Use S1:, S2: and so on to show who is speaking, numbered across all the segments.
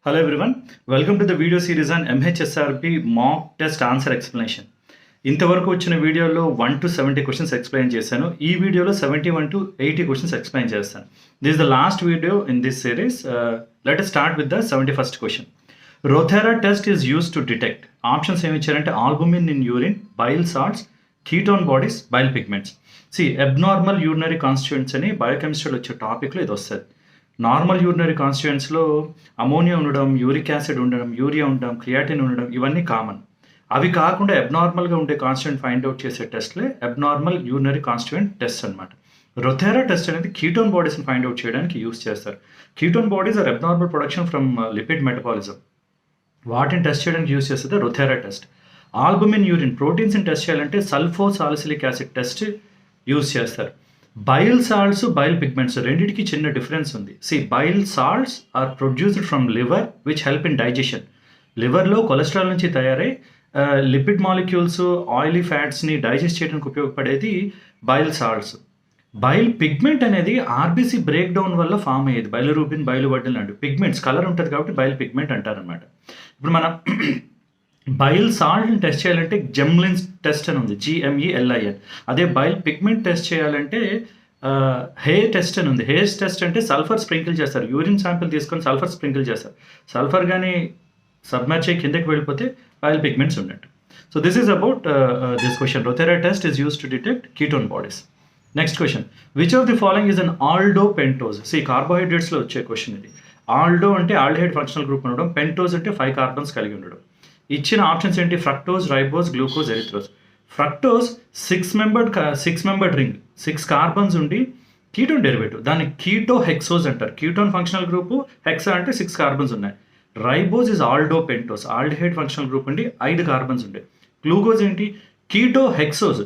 S1: Hello everyone, welcome to the video series on MHSRP mock test answer explanation. ఇంతవరకు వచ్చిన వీడియోలో 1 to 70 questions explain చేశాను. ఈ వీడియోలో 71 to 80 క్వశ్చన్స్ ఎక్స్ప్లెయిన్ చేస్తాను. This is the last video in this series. Let us start with the 71st question. Rothera test is used to detect. Options ఏమి ఇచ్చారంటే albumin in urine, bile salts, ketone bodies, bile pigments. Abnormal urinary constituents అని బయోకెమిస్ట్రీలో వచ్చే టాపిక్లో ఇది వస్తుంది. Normal urinary కాన్స్టిట్యూయెంట్స్లో ammonia ఉండడం, యూరిక్ యాసిడ్ ఉండడం, యూరియా ఉండడం, క్రియాటిన్ ఉండడం, ఇవన్నీ కామన్. అవి కాకుండా అబ్నార్మల్గా ఉండే కాన్స్టిట్యూయెంట్ ఫైండ్ అవుట్ చేసే టెస్ట్లే అబ్నార్మల్ యూరినరీ కాన్స్టిట్యూయెంట్ టెస్ట్ అనమాట. రొథెరా టెస్ట్ అనేది కీటోన్ బాడీస్ని ఫైండ్ అవుట్ చేయడానికి యూస్ చేస్తారు. Ketone bodies are abnormal production from lipid metabolism. వాటిని టెస్ట్ చేయడానికి యూస్ చేస్తుంది రొథెరా టెస్ట్. ఆల్బుమిన్ యూరిన్ ప్రోటీన్స్ని టెస్ట్ చేయాలంటే సల్ఫోసాలిసిలిక్ యాసిడ్ టెస్ట్ యూస్ చేస్తారు. బైల్ సాల్ట్స్, బైల్ పిగ్మెంట్స్ రెండింటికి చిన్న డిఫరెన్స్ ఉంది. Bile salts are produced from liver which help in digestion. లివర్లో కొలెస్ట్రాల్ నుంచి తయారై లిపిడ్ మాలిక్యూల్స్, ఆయిలీ ఫ్యాట్స్ని డైజెస్ట్ చేయడానికి ఉపయోగపడేది బైల్ సాల్ట్స్. బైల్ పిగ్మెంట్ అనేది ఆర్బీసీ బ్రేక్ డౌన్ వల్ల ఫామ్ అయ్యేది. బైలురూబిన్, బైలువడ్డిన్ లాంటి పిగ్మెంట్స్ కలర్ ఉంటుంది కాబట్టి బైల్ పిగ్మెంట్ అంటారనమాట. ఇప్పుడు మనం బైల్ సాల్ట్ని టెస్ట్ చేయాలంటే జెమ్లిన్స్ టెస్ట్ అని ఉంది, GMELIN. అదే బైల్ పిగ్మెంట్ టెస్ట్ చేయాలంటే హెయిర్ టెస్ట్ అని ఉంది. హెయిర్ టెస్ట్ అంటే సల్ఫర్ స్ప్రింకిల్ చేస్తారు. యూరిన్ శాంపిల్ తీసుకొని సల్ఫర్ స్ప్రింకిల్ చేస్తారు. సల్ఫర్ కానీ సబ్మర్జ్ అయ్యి కిందకి వెళ్ళిపోతే బైల్ పిగ్మెంట్స్ ఉన్నట్టు. So this is about this question. Rothera test is use to detect ketone bodies. Next question, which of the following is an aldo pentose? కార్బోహైడ్రేట్స్లో వచ్చే question ఇది. Aldo అంటే ఆల్డిహైడ్ ఫంక్షనల్ గ్రూప్ ఉండడం, pentose అంటే 5 carbons కలిగి ఉండడం. ఇచ్చిన options ఏంటి? Fructose, ribose, glucose, erythrose. Fructose 6 membered ring, 6 carbons ఉండి కీటోన్ డెరివేటివ్, దాన్ని కీటో హెక్సోజ్ అంటారు. కీటోన్ ఫంక్షనల్ గ్రూప్, హెక్సా అంటే 6 కార్బన్స్ ఉన్నాయి. Ribose is aldo pentose, aldehyde functional group ఉండి 5 కార్బన్స్ ఉంటాయి. గ్లూకోజ్ ఏంటి? Keto hexose.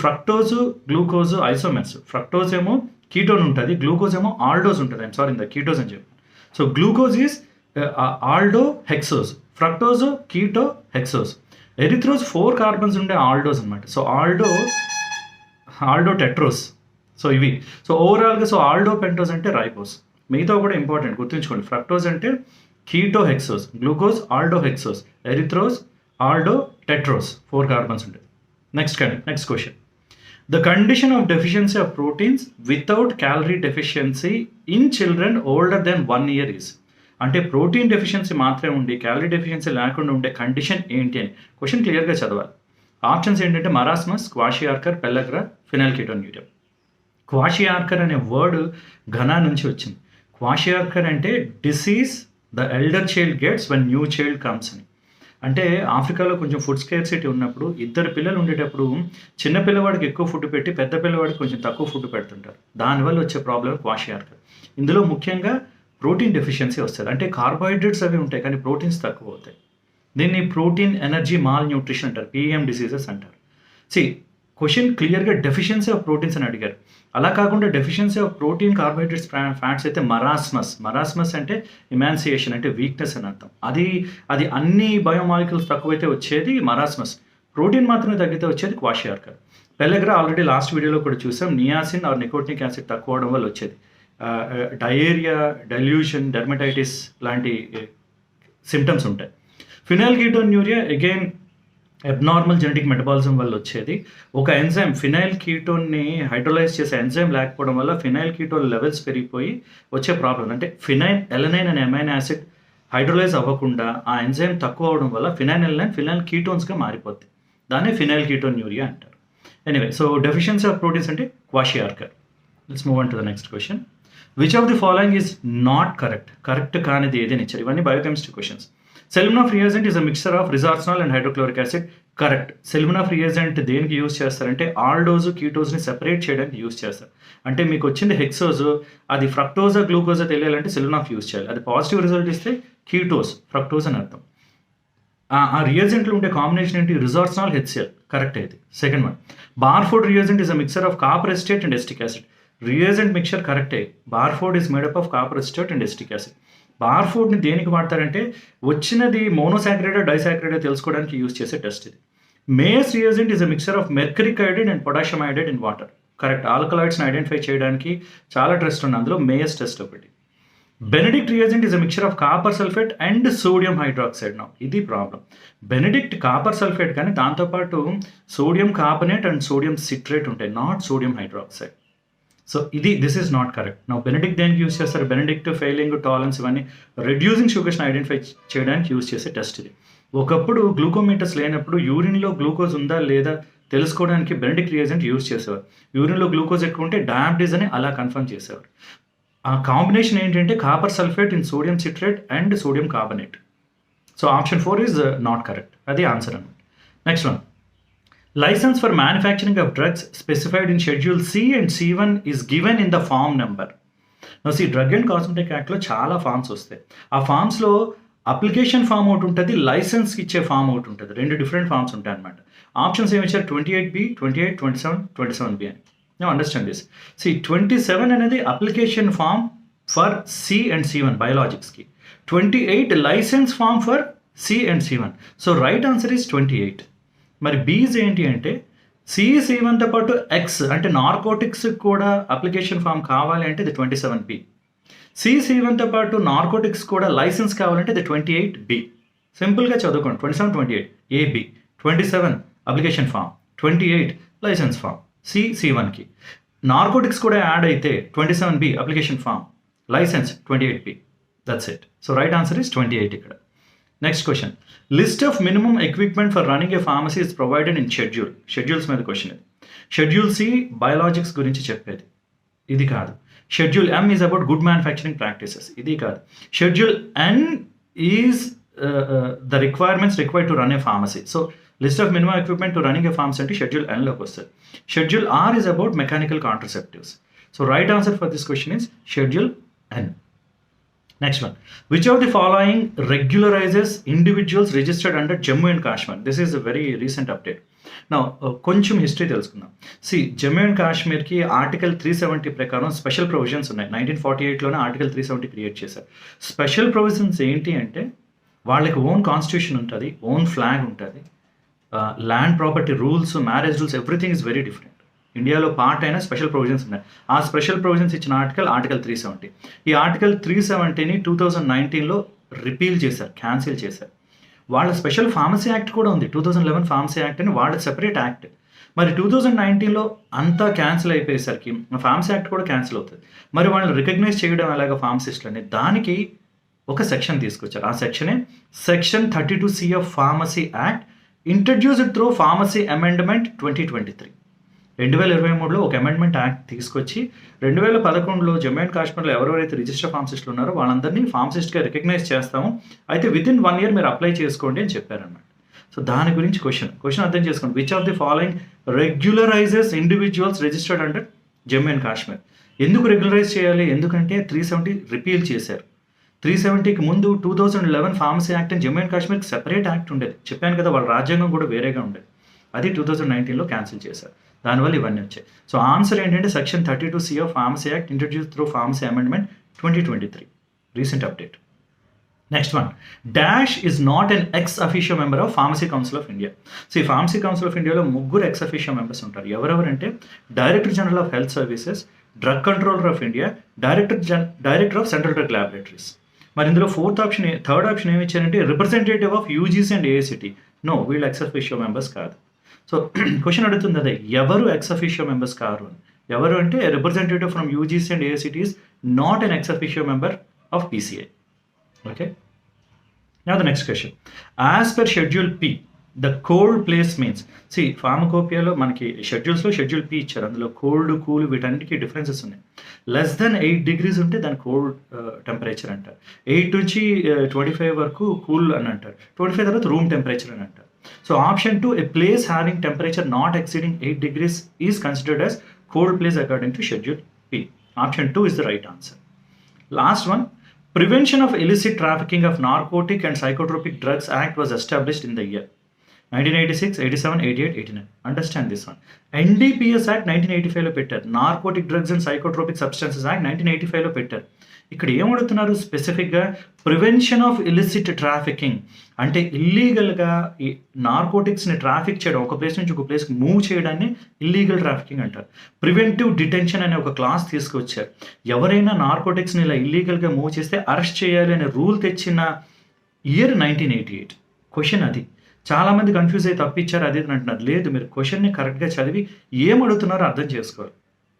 S1: Fructose, glucose isomers. Fructose ఏమో ketone ఉంటుంది, గ్లూకోజ్ ఏమో ఆల్డోజ్ ఉంటుంది. ఐమ్ సారీ, ఇంత కీటోజ్ అని చెప్పి. So glucose is aldo hexose, fructose keto hexose. Erythrose 4 carbons ఉండే ఆల్డోస్ అనమాట. So aldo tetrose. సో ఇవి. సో ఓవరాల్గా ఆల్డో పెంటోస్ అంటే రైబోస్. మిగతా కూడా ఇంపార్టెంట్ గుర్తుంచుకోండి. ఫ్రక్టోజ్ అంటే keto hexose, glucose aldo hexose, erythrose aldo tetrose, 4 carbons ఉంటుంది. Next question, the condition of deficiency of proteins without calorie deficiency in children older than 1 year is. అంటే protein deficiency మాత్రమే ఉండి calorie deficiency లేకుండా ఉండే condition ఏంటి అని question క్లియర్గా చదవాలి. ఆప్షన్స్ ఏంటంటే మరాస్మస్, క్వాషియార్కర్, పెల్లగ్రా, ఫినైల్కెటోన్యూరియా. క్వాషియార్కర్ అనే వర్డ్ ఘనా నుంచి వచ్చింది. క్వాషియార్కర్ అంటే disease the elder child gets when new child comes అని. అంటే ఆఫ్రికాలో కొంచెం ఫుడ్ స్కేర్సిటీ ఉన్నప్పుడు 2 పిల్లలు ఉండేటప్పుడు చిన్న పిల్లవాడికి ఎక్కువ ఫుడ్ పెట్టి పెద్ద పిల్లవాడికి కొంచెం తక్కువ ఫుడ్ పెడుతుంటారు. దానివల్ల వచ్చే ప్రాబ్లం క్వాషియార్కర్. ఇందులో ముఖ్యంగా ప్రోటీన్ డెఫిషియన్సీ వస్తుంది. అంటే కార్బోహైడ్రేట్స్ అవి ఉంటాయి కానీ ప్రోటీన్స్ తక్కువ అవుతాయి. దీన్ని ప్రోటీన్ ఎనర్జీ మాల్ న్యూట్రిషన్ అంటారు, PEM డిసీజెస్ అంటారు. క్వశ్చన్ క్లియర్గా డెఫిషియన్సీ ఆఫ్ ప్రోటీన్స్ అని అడిగారు. అలా కాకుండా deficiency of protein, carbohydrates, fats అయితే మరాస్మస్ అంటే ఇమాన్సియేషన్ అంటే వీక్నెస్ అని అర్థం. అది అన్ని బయోమాలిక్యూల్స్ తక్కువైతే వచ్చేది మరాస్మస్. ప్రోటీన్ మాత్రమే తగ్గితే వచ్చేది క్వాషియార్కర్. పెల్లగ్రా ఆల్రెడీ లాస్ట్ వీడియోలో కూడా చూసాం. నియాసిన్ ఆర్ నికోటినిక్ యాసిడ్ తక్కువ అవడం వల్ల వచ్చేది డయేరియా, డెల్యూషన్, డెర్మటైటిస్ లాంటి సిమ్టమ్స్ ఉంటాయి. ఫినైల్కెటోన్యూరియా అగైన్ అబ్నార్మల్ జెనెటిక్ మెటబాలిజం వల్ల వచ్చేది. ఒక ఎంజైమ్ ఫినైల్ కీటోన్ని హైడ్రోలైజ్ చేసే ఎంజైమ్ లేకపోవడం వల్ల ఫినైల్ కీటోన్ లెవెల్స్ పెరిగిపోయి వచ్చే ప్రాబ్లం. అంటే ఫినైల్ ఎలనైన్ అనే అమైనో యాసిడ్ హైడ్రోలైజ్ అవ్వకుండా ఆ ఎంజైమ్ తక్కువ అవడం వల్ల ఫినైల్ ఎలనైన్ ఫినైల్ కీటోన్స్గా మారిపోద్ది. దాన్ని ఫినైల్ కీటోన్యూరియా అంటారు. ఎనీవే, డెఫిషియన్సీ ఆఫ్ ప్రోటీన్స్ అంటే kwashiorkor. Let's move on to the next question. Which of the following is not correct? Correct కానిది ఏదైనా ఇచ్చారు. ఇవన్నీ biochemistry questions. Seliwanoff reagent is a mixture of resorcinol and hydrochloric acid. Correct. Seliwanoff reagent దేనికి use చేస్తారంటే aldose, కీటోజ్ని separate చేయడానికి use చేస్తారు. అంటే మీకు వచ్చింది హెక్సోజ్, అది ఫ్రక్టోజా గ్లూకోజా తెలియాలంటే సెల్మినాఫ్ యూజ్ చేయాలి. అది పాజిటివ్ రిజల్ట్ ఇస్తే కీటోస్, ఫ్రక్టోజ్ అని అర్థం. ఆ రియేజెంట్లో ఉండే కాంబినేషన్ ఏంటి? Resorcinol, HCl. కరెక్ట్ అయితే. Second one, Barfoed reagent is a mixture of copper acetate and acetic acid. Reagent mixture కరెక్టే. Barfoed is made up of copper acetate and acetic acid. బార్ఫోర్డ్ని దేనికి వాడతారంటే వచ్చినది మోనోసాక్రైడా డైసాక్రైడా తెలుసుకోవడానికి యూజ్ చేసే టెస్ట్ ఇది. Mayer's reagent is a mixture of mercuric iodide and potassium iodide in water. Correct. ఆల్కలాయిడ్స్ని identify చేయడానికి చాలా టెస్ట్ ఉంది, అందులో మేయర్స్ టెస్ట్ ఒకటి. Benedict reagent is a mixture of copper sulphate and sodium hydroxide. నా ఇది ప్రాబ్లం. బెనెడిక్ట్ కాపర్ సల్ఫేట్ కానీ దాంతోపాటు sodium carbonate and sodium citrate ఉంటాయి, not sodium hydroxide. So this is not correct. నా Benedict దేనికి use చేస్తారు? Benedict, Fehling, tolerance ఇవన్నీ reducing షుగర్స్ని identify చేయడానికి యూస్ చేసే టెస్ట్ ఇది. ఒకప్పుడు గ్లూకోమీటర్స్ లేనప్పుడు యూరిన్లో గ్లూకోజ్ ఉందా లేదా తెలుసుకోవడానికి బెనెడిక్ట్ రియేజెంట్ యూస్ చేసేవారు. యూరిన్లో గ్లూకోజ్ ఎక్కువ ఉంటే డయాబెటీస్ అని అలా కన్ఫర్మ్ చేసేవారు. ఆ కాంబినేషన్ ఏంటంటే copper sulphate in sodium citrate and sodium carbonate. So option 4 is not correct. అది ఆన్సర్ అన్నమాట. Next one, licence for manufacturing of drugs specified in schedule C and C1 is given in the form number. Drug and cosmetic యాక్ట్లో చాలా forms వస్తాయి. ఆ ఫార్మ్స్లో application form ఒకటి ఉంటుంది, లైసెన్స్కి ఇచ్చే form ఒకటి ఉంటుంది. 2 డిఫరెంట్ ఫార్మ్స్ ఉంటాయి అనమాట. ఆప్షన్స్ ఏమి ఇచ్చారు? 28B, 28, 27, 27B అని. Now understand this. See, 27 అనేది application form for C and C1 బయోలాజిక్స్కి, 28 licence form for C and C1. So right answer is 28. మరి బీజ్ ఏంటి అంటే C1తో పాటు X అంటే నార్కోటిక్స్ కూడా అప్లికేషన్ ఫామ్ కావాలి అంటే ఇది 27B. C1తో పాటు నార్కోటిక్స్ కూడా లైసెన్స్ కావాలంటే ఇది 28B. సింపుల్గా చదువుకోండి. 27, 28 AB, 27 application form, 28 licence form. C1కి నార్కోటిక్స్ కూడా యాడ్ అయితే 27B application form, licence 28B. That's it. So right answer is 28 ఇక్కడ. Next question, list of minimum equipment for running a pharmacy is provided in schedule. Schedules మీద question ఇది. Schedule C biologics గురించి చెప్పేది, ఇది కాదు. Schedule M is about good manufacturing practices, ఇది కాదు. Schedule N is the requirements required to run A pharmacy. So list of minimum equipment to running a pharmacy అంటే schedule Nలోకి వస్తుంది. Schedule R is about mechanical contraceptives. So right answer for this question is schedule N. Next one, which of the following regularizes individuals registered under Jammu and Kashmir? This is a very recent update. Now, కొంచెం history తెలుసుకుందాం. Jammu and కాశ్మీర్కి article 370 ప్రకారం special provisions ఉన్నాయి. 1948లోనే article 370 create చేశారు. Special provisions ఏంటి అంటే వాళ్ళకి own constitution ఉంటుంది, own flag ఉంటుంది, land property rules, marriage rules, everything is very different. ఇండియాలో పార్ట్ అయిన స్పెషల్ ప్రొవిజన్స్ ఉన్నాయి. ఆ స్పెషల్ ప్రొవిజన్స్ ఇచ్చిన ఆర్టికల్ 370. ఈ ఆర్టికల్ 370ని 2019లో రిపీల్ చేశారు, క్యాన్సిల్ చేశారు. వాళ్ళ స్పెషల్ ఫార్మసీ యాక్ట్ కూడా ఉంది, 2011 ఫార్మసీ యాక్ట్ అని, వాళ్ళ సెపరేట్ యాక్ట్. మరి 2019లో అంతా క్యాన్సిల్ అయిపోయేసరికి ఫార్మసీ యాక్ట్ కూడా క్యాన్సిల్ అవుతుంది. మరి వాళ్ళని రికగ్నైజ్ చేయడం ఎలాగ ఫార్మసిస్టులని, దానికి ఒక సెక్షన్ తీసుకొచ్చారు. ఆ సెక్షనే section 32C of pharmacy act, introduced through pharmacy amendment 2023. 2023లో ఒక అమెండ్మెంట్ యాక్ట్ తీసుకొచ్చి 2011లో జమ్మూ అండ్ కాశ్మీర్లో ఎవరెవరైతే రిజిస్టర్ ఫార్మసిస్టులు ఉన్నారో వాళ్ళందరినీ ఫార్మసిస్ట్గా రికగ్నైజ్ చేస్తాము, అయితే వితిన్ 1 year మీరు అప్లై చేసుకోండి అని చెప్పారన్నమాట. సో దాని గురించి క్వశ్చన్ అర్థం చేసుకోండి. Which of the following regularises individuals registered under Jammu and Kashmir? ఎందుకు రెగ్యులరైజ్ చేయాలి? ఎందుకంటే 370 రిపీల్ చేశారు. 370కి ముందు 2011 ఫార్మసీ యాక్ట్ అని జమ్మూ అండ్ కాశ్మీర్కి సెపరేట్ యాక్ట్ ఉండేది. చెప్పాను కదా, వాళ్ళ రాజ్యాంగం కూడా వేరేగా ఉండేది. అది 2019లో క్యాన్సిల్ చేశారు. దానివల్ల ఇవన్నీ వచ్చాయి. సో ఆన్సర్ ఏంటంటే section 32C of pharmacy act, introduce through pharmacy amendment 2023, recent update. Next one, dash is not an ex officio member of pharmacy council of India. So ఈ ఫార్మసీ కౌన్సిల్ ఆఫ్ ఇండియాలో 3 ex officio members ఉంటారు. ఎవరెవరంటే director general of health services, drug controller of India, director of central drug laboratories. మరి ఇందులో third option ఏమి ఇచ్చారంటే representative of UGC and AICTE. No, వీళ్ళు X officio members కాదు. So question అడుగుతుంది అదే, ఎవరు ఎక్స్ అఫీషియో మెంబర్స్ కారు అని. ఎవరు అంటే representative from UGC and AICTE is not an ex officio member of PCI. Okay, now the next question, as per schedule P the cold place means. ఫార్మకోపియాలో మనకి షెడ్యూల్స్లో schedule P ఇచ్చారు, అందులో cold, cool వీటన్నిటికీ differences ఉన్నాయి. Less than 8 degrees ఉంటే దాని cold temperature అంటారు. 8 నుంచి 25 వరకు కూల్ అని అంటారు. 25 తర్వాత రూమ్ టెంపరేచర్ అని అంటారు. So option 2, a place having temperature not exceeding 8 degrees is considered as cold place according to schedule P. Option 2 is the right answer. Last one, Prevention of Illicit Trafficking of Narcotic and Psychotropic Drugs Act was established in the year 1986, 87, 88, 89. Understand this one. NDPS Act 1985లో పెట్టారు. Narcotic drugs and psychotropic substances act 1985లో పెట్టారు. ఇక్కడ ఏమడుగుతున్నారు స్పెసిఫిక్గా? Prevention of illicit trafficking, అంటే ఇల్లీగల్గా ఈ నార్కోటిక్స్ని traffic చేయడం, ఒక ప్లేస్ నుంచి ఒక ప్లేస్కి మూవ్ చేయడాన్ని ఇల్లీగల్ ట్రాఫికింగ్ అంటారు. ప్రివెంటివ్ డిటెన్షన్ అనే ఒక క్లాస్ తీసుకొచ్చారు. ఎవరైనా నార్కోటిక్స్ని ఇలా ఇల్లీగల్గా మూవ్ చేస్తే అరెస్ట్ చేయాలి అనే రూల్ తెచ్చిన ఇయర్ 1988. క్వశ్చన్ అది. చాలామంది కన్ఫ్యూజ్ అయ్యి తప్పించారు అదే అంటున్నారు. లేదు, మీరు క్వశ్చన్ని కరెక్ట్గా చదివి ఏం అడుగుతున్నారో అర్థం చేసుకోవాలి.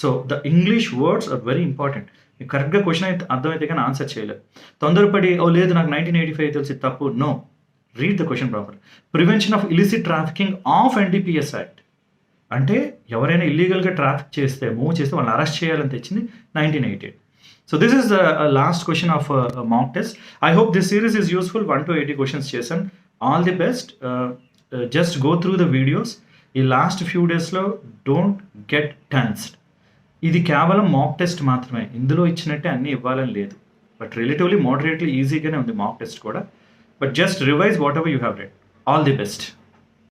S1: So the English words are very important. మీకు కరెక్ట్గా క్వశ్చన్ అయితే అర్థమైతే కానీ ఆన్సర్ చేయలేదు. తొందరపడి లేదు నాకు 1985 తెలిసి తప్పు. No, read the question proper. Prevention of illicit trafficking of NDPS act, అంటే ఎవరైనా ఇల్లీగల్గా ట్రాఫిక్ చేస్తే, మూవ్ చేస్తే వాళ్ళని అరెస్ట్ చేయాలని తెచ్చింది 1988. So this is the last question of mock test. I hope this series is useful. 1 to 80 questions చేశాను. All the best. Just go through the videos. ఈ లాస్ట్ ఫ్యూ డేస్లో డోంట్ గెట్ టెన్స్డ్. ఇది కేవలం mock test మాత్రమే, ఇందులో ఇచ్చినట్టే అన్నీ ఇవ్వాలని లేదు. బట్ రిలేటివ్లీ మోడరేట్లీ ఈజీగానే ఉంది మాక్ టెస్ట్ కూడా. But just revise what ever you have read. All the best.